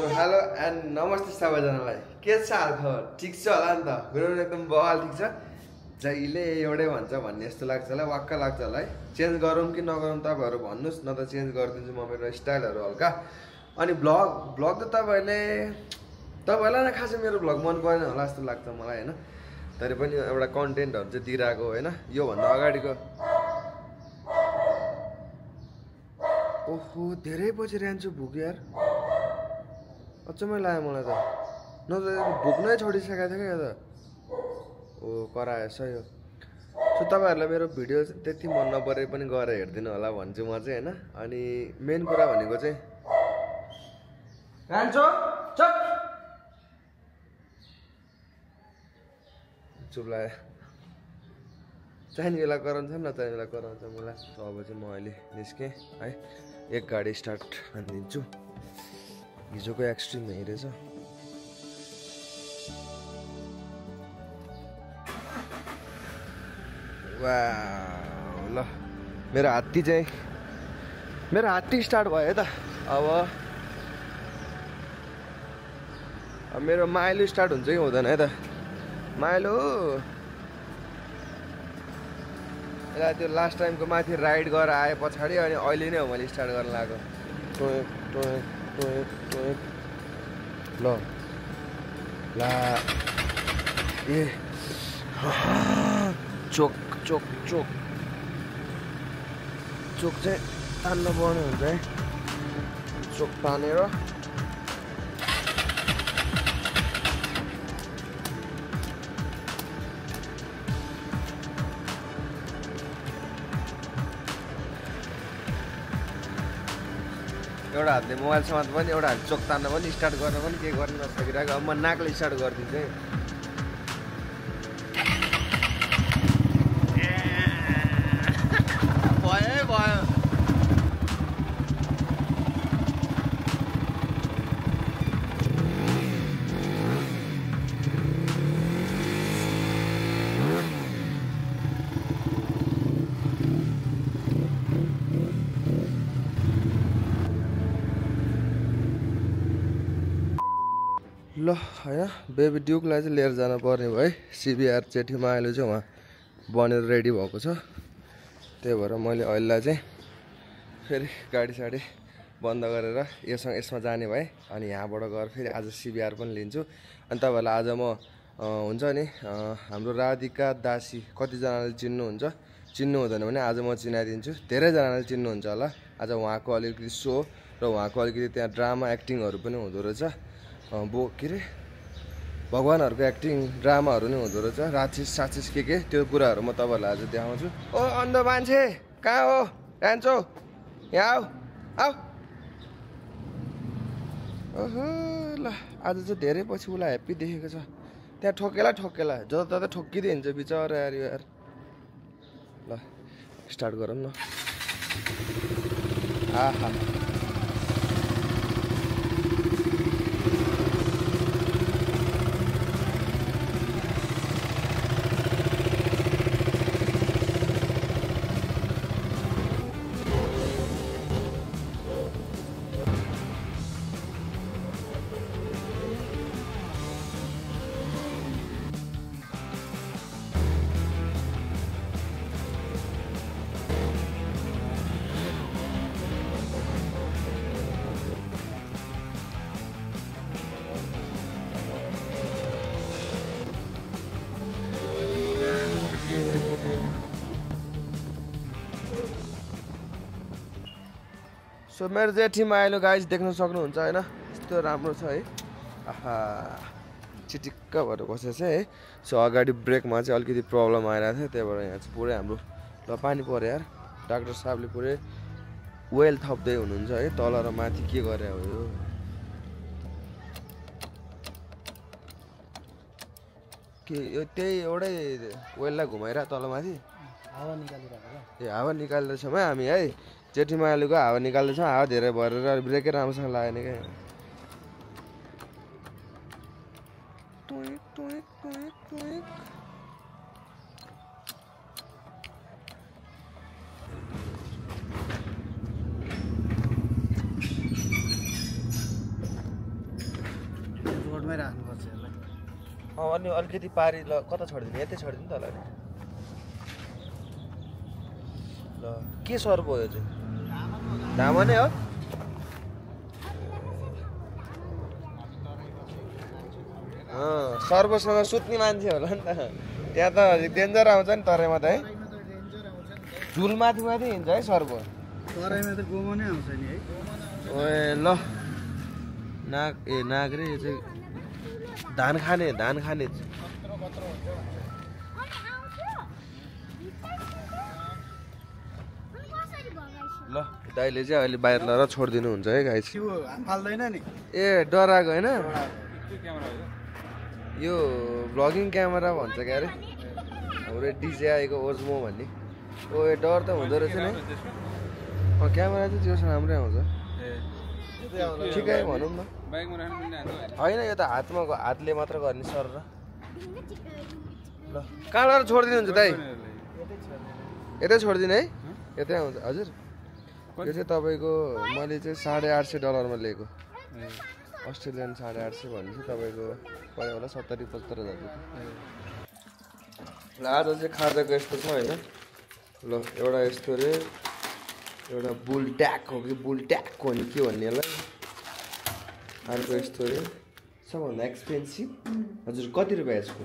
So hello and नमस्ते सबैजनालाई के छ हाल खबर ठिक छ होला नि त मेरो एकदम बवाल ठिक छ जहिले एउटै भन्छ भन्ने जस्तो लाग्छ होला वाक्क लाग्छ होला है चेन्ज गरौँ कि नगरौँ तपाईँहरू भन्नुहोस् न त चेन्ज गरिदिन्छु म मेरो स्टाइलहरू हल्का अनि ब्लग त तपाईँहरूलाई नै खासै मेरो ब्लग मन परेन होला जस्तो लाग्छ मलाई होइन तर पनि एउटा कन्टेन्टहरू चाहिँ दिइरहेको होइन योभन्दा अगाडिको ओहो धेरै पछि ऱ्यान्छु भुक यार अचम्मै लाग्यो मलाई त नत्र भुक्नै छोडिसकेको थियो क्या त ओ कराएछ यो सो तपाईँहरूलाई मेरो भिडियो त्यति मन नपरे पनि गएर हेरिदिनु होला भन्छु म चाहिँ होइन अनि मेन कुरा भनेको चाहिँ ऱ्यान्चो चुप लाग्यो चाहिने बेला कराउँछ नचाहिने बेला कराउँछ मलाई अब चाहिँ म अहिले निस्केँ है एक गाडी स्टार्ट हानिदिन्छु हिजोको एक्सट्रिम हेरेछ वा ल मेरो हात्ती स्टार्ट भयो है त अब मेरो माइलो स्टार्ट हुन्छ कि हुँदैन है त माइलो यसलाई त्यो लास्ट टाइमको माथि राइड गरेर आए पछाडि अनि अहिले नै हो मैले स्टार्ट गर्न लागेको ल ला ए चोक चाहिँ तान्न पर्ने हुन्छ है चोक तानेर एउटा हातले मोबाइल समात पनि एउटा हात चोक तान्न पनि स्टार्ट गर्न पनि केही गर्न नसकिरहेको अब म नाकले स्टार्ट गरिदिन्छु है भयो ल होइन बेबी ड्युकलाई चाहिँ लिएर जानु पर्ने भयो है सिबिआर जेठी माइलो चाहिँ उहाँ बनेर रेडी भएको छ त्यही भएर मैले अहिलेलाई चाहिँ फेरि गाडी साडी बन्द गरेर यसमा जाने भएँ अनि यहाँबाट गएर फेरि आज सिबिआर पनि लिन्छु अनि तपाईँहरूलाई आज म हुन्छ नि हाम्रो राधिका दासी कतिजनाले चिन्नु हुँदैन भने आज म चिनाइदिन्छु धेरैजनाले चिन्नुहुन्छ होला आज उहाँको अलिकति सो र उहाँको अलिकति त्यहाँ ड्रामा एक्टिङहरू पनि हुँदो रहेछ के अरे भगवान्हरूको एक्टिङ ड्रामाहरू नै हुँदो रहेछ राक्षस के त्यो कुराहरू म तपाईँहरूलाई आज देखाउँछु ओ अन्ध मान्छे कहाँ हो जान्छौ यहाँ आऊ ओहो ल आज चाहिँ धेरै पछि उसलाई ह्याप्पी देखेको छ त्यहाँ ठोकेला जताततै ठोकिदिन्छ बिचरा यार ल स्टार्ट गरौँ न आहा सो मेरो जेठी माइलो गाइज देख्न सक्नुहुन्छ होइन यस्तो राम्रो छ है आहा चिटिक्क भएर बसेको छ है सो अगाडि ब्रेकमा चाहिँ अलिकति प्रब्लम आइरहेको थियो त्यही भएर यहाँ चाहिँ पुरै हाम्रो ल पानी पऱ्यो यार डाक्टर साहबले पुरै वेल थप्दै हुनुहुन्छ है तल र माथि के गरे हो यो के यो त्यही एउटै वेललाई घुमाइरह तल माथि हावा निकालिरहेको ए हावा निकाल्दैछौँ है हामी है जेठी माइलोको हावा निकाल्दैछौँ हावा धेरै भरेर ब्रेकै राम्रोसँग लागेन क्या रोडमै राख्नुपर्छ यसलाई अनि अलिकति पारी ल कता छोडिदिने यतै छोडिदिनु त होला नि ल के सर्भ हो यो चाहिँ धामा नै हो सर्वसँग सुत्ने मान्छे होला नि त त्यहाँ त डेन्जर आउँछ नि तराईमा त है झुल माथि माथि हिँड्छ है सर्व तराईमा त गोमो नै आउँछ नि है ओए ल नाग नाग रे यो चाहिँ धान खाने ल दाइले चाहिँ अहिले बाहिर लगेर छोडिदिनु हुन्छ है गाई फाल्दैन नि ए डराएको होइन यो भ्लगिङ क्यामेरा भन्छ क्या अरे हाम्रो डिजे आएको ओजमो भन्ने ओ ए डर त हुँदो रहेछ नि क्यामेरा चाहिँ जोसँग राम्रै आउँछ ठिकै भनौँ न होइन यो त हातले मात्र गर्ने सर र ल कहाँ लगेर छोडिदिनु हुन्छ दाइ यतै छोडिदिनु है यतै आउँछ हजुर यो चाहिँ तपाईँको मैले चाहिँ $850 लिएको अस्ट्रेलियन 850 भनेपछि तपाईँको पऱ्यो होला 70-75 हजार ल आज चाहिँ खाजाको यस्तो छ होइन ल एउटा यस्तो रे एउटा बुल ट्याक हो कि बुल ट्याक हो नि के भन्ने यसलाई अर्को यस्तो रे सबभन्दा एक्सपेन्सिभ हजुर कति रुपियाँ यसको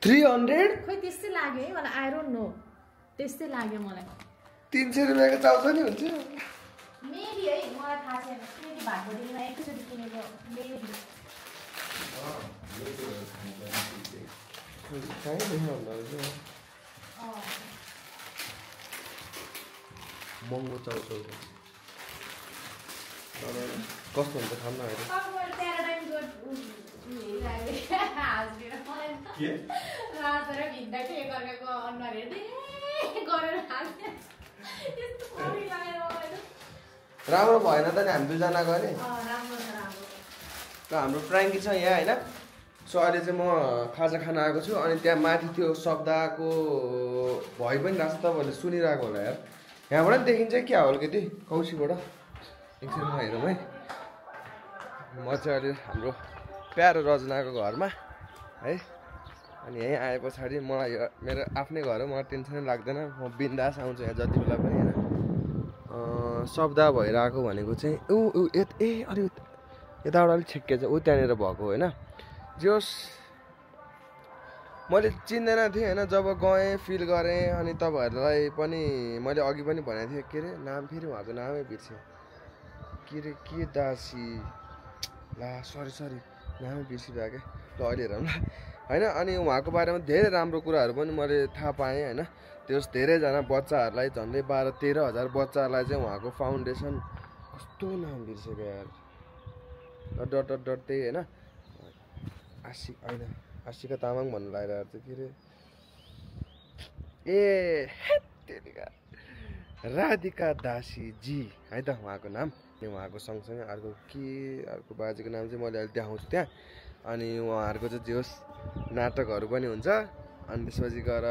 300 खोइ त्यस्तै लाग्यो है मलाई आई डोन्ट नो त्यस्तै लाग्यो मलाई 300 रुपियाँको चाउचा नि हुन्छ मेबी है मलाई थाहा छैन मेबी भएको दिनमा एकैचोटि किनेको मेबी महँगो चाउचाउ कस्तो हुन्छ खान्न अहिले राम्रो भएन त नि हामी दुईजना गयो नि ल हाम्रो फ्रेङ्की छ यहाँ होइन सो अहिले चाहिँ म खाजा खान आएको छु अनि त्यहाँ माथि त्यो शब्दको भइ पनि रहेछ तपाईँहरूले सुनिरहेको होला यार यहाँबाट पनि देखिन्छ क्या हो अलिकति कौशीबाट एकछिन म हेरौँ है म चाहिँ अहिले हाम्रो प्यारो रचनाको घरमा है अनि यहीँ आए पछाडि मलाई मेरो आफ्नै घर हो मलाई टेन्सनै लाग्दैन म बिन्दास आउँछु यहाँ जति बेला पनि होइन शब्द भइरहेको भनेको चाहिँ ए अलिक यताबाट अलिक छेक्के छ ऊ त्यहाँनिर भएको होइन जोस् मैले चिन्दैन थिएँ होइन जब गएँ फिल गरेँ अनि तपाईँहरूलाई पनि मैले अघि पनि भनेको थिएँ के अरे नाम फेरि उहाँको नामै बिर्सेँ के अरे के दासी ला सरी नामै बिर्सिरहेको क्या ल अहिले हेरौँ ल होइन अनि उहाँको बारेमा धेरै राम्रो कुराहरू पनि मैले थाहा पाएँ होइन त्यस धेरैजना बच्चाहरूलाई झन्डै 12-13 हजार बच्चाहरूलाई चाहिँ उहाँको फाउन्डेसन कस्तो नाम बिर्सेको यार डट त्यही होइन आशिका तामाङ भन्नु लागिरहेको थियो के अरे ए राधिका दासीजी है त उहाँको नाम अनि उहाँको सँगसँगै अर्को बाजेको नाम चाहिँ मैले अहिले देखाउँछु त्यहाँ अनि उहाँहरूको चाहिँ जे होस् नाटकहरू पनि हुन्छ अनि त्यसपछि गएर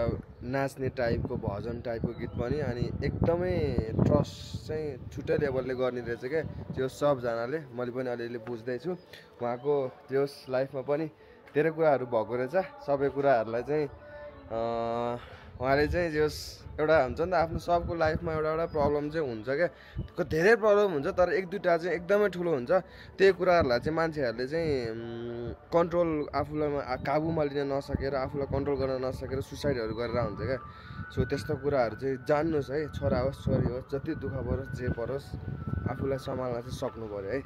नाच्ने टाइपको भजन टाइपको गीत पनि अनि एकदमै ट्रस्ट चाहिँ छुट्टै लेभलले गर्ने रहेछ क्या त्यो सबजनाले मैले पनि अलिअलि बुझ्दैछु उहाँको त्यो लाइफमा पनि धेरै कुराहरू भएको रहेछ सबै कुराहरूलाई चाहिँ उहाँले चाहिँ जस एउटा हुन्छ नि त आफ्नो सबको लाइफमा एउटा प्रब्लम चाहिँ हुन्छ क्या धेरै प्रब्लम हुन्छ तर एक दुईवटा चाहिँ एकदमै ठुलो हुन्छ त्यही कुराहरूलाई चाहिँ मान्छेहरूले चाहिँ कन्ट्रोल आफूलाई काबुमा लिन नसकेर आफूलाई कन्ट्रोल गर्न नसकेर सुसाइडहरू गरेर हुन्छ क्या सो त्यस्तो कुराहरू चाहिँ जान्नुहोस् है छोरा होस् छोरी होस् जति दुःख परोस् जे परोस् आफूलाई सम्हाल्न चाहिँ सक्नु पऱ्यो है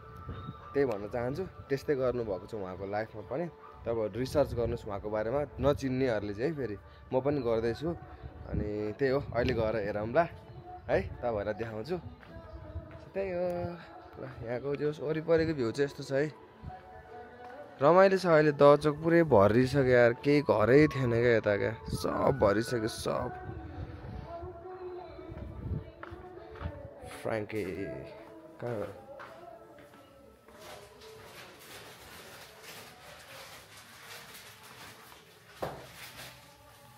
त्यही भन्न चाहन्छु त्यस्तै गर्नुभएको छ उहाँको लाइफमा पनि तपाईँहरू रिसर्च गर्नुहोस् उहाँको बारेमा नचिन्नेहरूले चाहिँ फेरि म पनि गर्दैछु अनि त्यही हो अहिले गएर हेरौँ ल है तपाईँहरूलाई देखाउँछु त्यही हो ल यहाँको जो वरिपरिको भ्यू चाहिँ यस्तो छ है रमाइलो छ अहिले दचोक पुरै भरिसक्यो यार केही घरै थिएन क्या यता क्या सब भरिसक्यो सब फ्रेङ्की कहाँ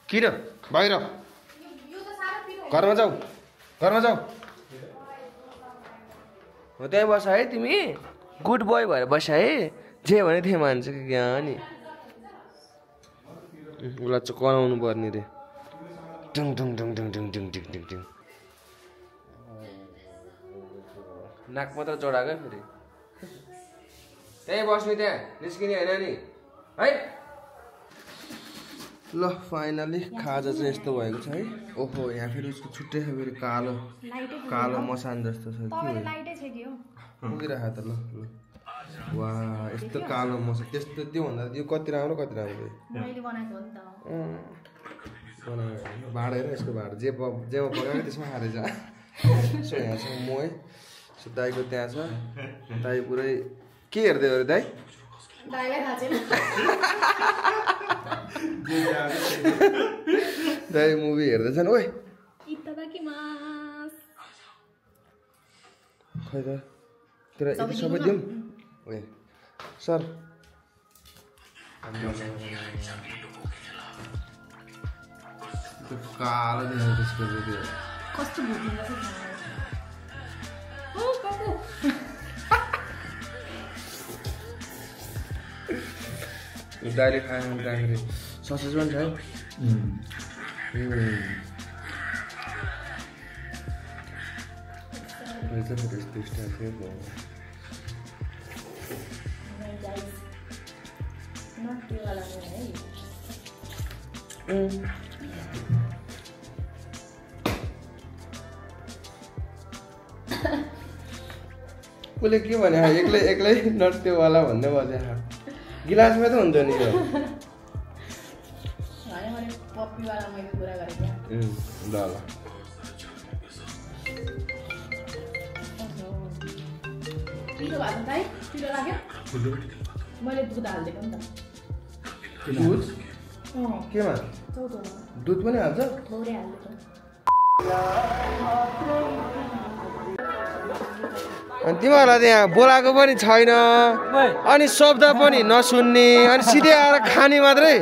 किन बाहिर घरमा जाऊ हो त्यहीँ बस है तिमी गुड बोय भएर बस है जे भने थिएँ मान्छ कि यहाँ नि उसलाई चाहिँ कराउनु पर्ने रे tongue tongue tongue tongue tongue tongue tongue tongue tongue नाक मात्र चढाएको फेरि त्यहीँ बस्ने त्यहाँ निस्किने होइन नि है ल फाइनली खाजा चाहिँ यस्तो भएको छ है ओहो यहाँ फेरि उसको छुट्टै छ फेरि कालो कालो मसान जस्तो छ पुगिरह त ल ल वा यस्तो कालो मसान त्यस्तो त्योभन्दा यो कति राम्रो बनायो भाँडेर यसको भाँडो जेमा पकायो त्यसमा हालेर जा सो यहाँ छ म है सो दाईको त्यहाँ छ दाई पुरै के हेर्दै हो अरे दाई दाई मुभी हेर्दैछन् ओइ खै त तेरा यति सबै दिउँ ओए सर कालो देख्यो त्यसको त्यो कस्तो दाइले खानु जाँदाखेरि ससेज पनि छ है उसले के भने एक्लै एक्लै नट त्योवाला भन्दै बजे गिलासमा त हुन्छ नि यो ल ल मैले दुध हालिदिएको नि त दुध केमा दुध पनि हाल्छ थोरै हालिदिएको अनि तिमीहरूलाई त्यहाँ बोलाएको पनि छैन अनि शब्द पनि नसुन्ने अनि सिधै आएर खाने मात्रै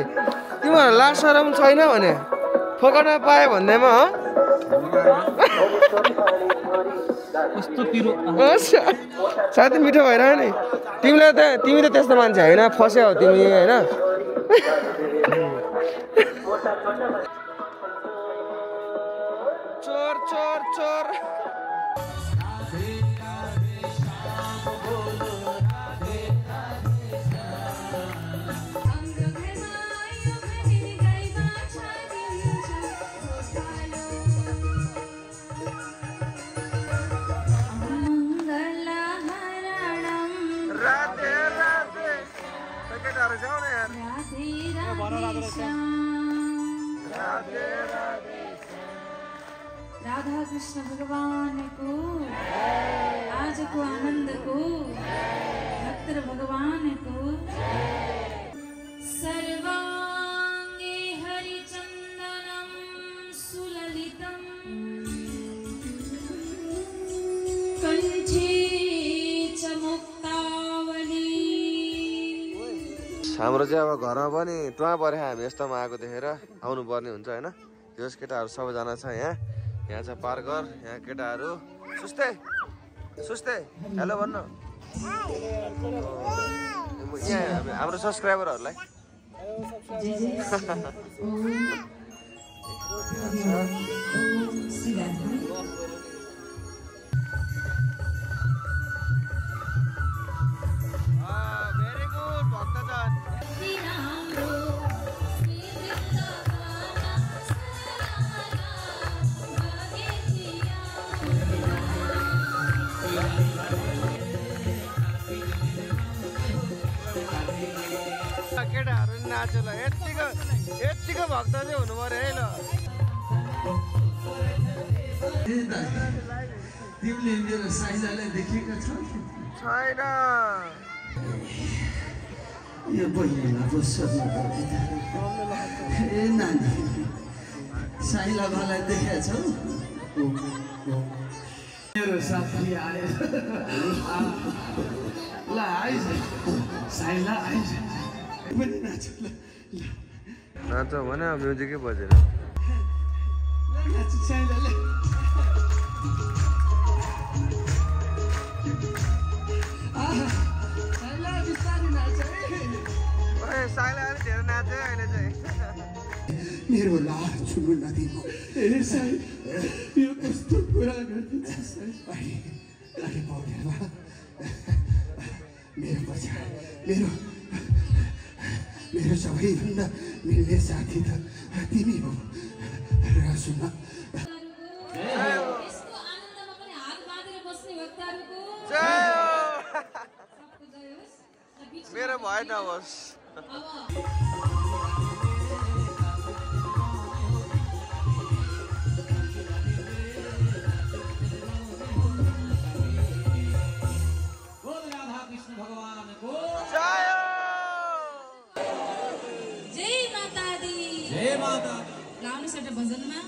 तिमीहरू लासर पनि छैन भने फोकटमा पायो भन्दैमा साथै मिठो भइरह्यो नि तिमी त त्यस्तो मान्छे होइन फस्या हो तिमी होइन चोर चोर चोर राधा कृष्ण भगवान को आज को आनंद को भक्त भगवान को सर्वांगे हरिचंदनम सुललितम कंठे च मुक्तावली। हाम्रो चाहिँ अब घरमा पनि टुवा परे हामी यस्तोमा आएको देखेर आउनु पर्ने हुन्छ होइन जस केटाहरू सबैजना छ यहाँ छ पार्कर यहाँ केटाहरू सुस्ते सुस्ते हेलो भन्नु यहाँ हाम्रो सब्सक्राइबरहरूलाई भेरी गुड भक्तजन केटाहरू नाच्यो ल यतिको भक्त चाहिँ हुनु पर्यो है ल तिमीले मेरो साइलालाई देखेका छौ छैन यो बहिनीमा पो सोध्नु पर्यो ए नानी साइला मलाई देखेका छौ मेरो साथी आयो ल आइज साइला आइज पनि नाच नाच भने म्युजिकै बजेर नाच साइलाले साइला बिस्तारै नाच साइला अलि धेरै नाच्यो अहिले चाहिँ मेरो लाज छुनु नदिनु ए साई यो कस्तो कुरा गर्दैछ साई अरे पौडेलमा मेरो पछाडि मेरो सबैभन्दा मिल्ने साथी त तिमी हो र सुन यसको आनन्दमा पनि हात बाँधेर बस्ने भक्तहरुको जय हो सबको जय होस् र बीचमा मेरो भए नहोस् गाउनु एउटा भजनमा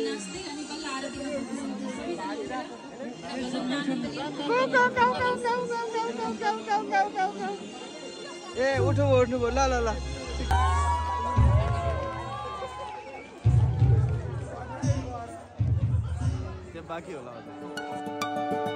नाच्दै अनि बल्ल आरतीमा भजनमा आनन्द ए उठ्नु भयो ल ल ल त्यो बाँकी होला